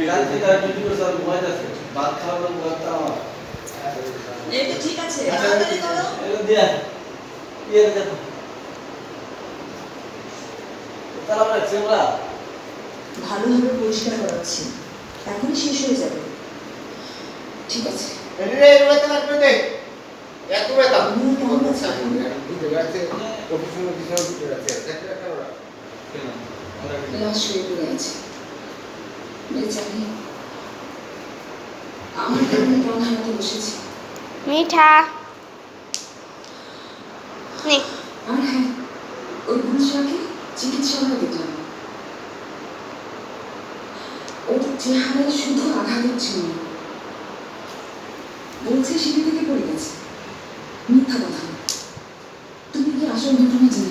রাত্রে তার ডিউটি করে স্যার ঘুমাইতেছে, ভাত খাওয়ার ঘুমাতে আমার এই তো ঠিক আছে, তাড়াতাড়ি করো। এগুলো দিয়ে ইয়ে দেখো তারা রাখছে আমরা ভালোভাবে পরিষ্কার করাচ্ছি, এখনই শেষ হয়ে যাবে। ঠিক আছে, রে রুয়াতে লাগবে দে এত বেতা তুমি কেমন আছো? বুঝতে পারছে প্রফেশনাল কিছু বুঝতে পারছে দেখতে একটা ওরা লাশ শুয়ে পড়ে আছে, বেচারি আমার কারণে প্রাণ হারাতে বসেছি। মিঠা নে আর হ্যাঁ, ওই পুলিশটাকে চিকিৎসালয়ে দেখলাম, ওর চেহারায় শুধু আঘাতের চিহ্ন, বলছে সিঁড়ি থেকে পড়ে গেছে। মিথ্যা কথা, তুমি কি আসল ঘটনা জানো?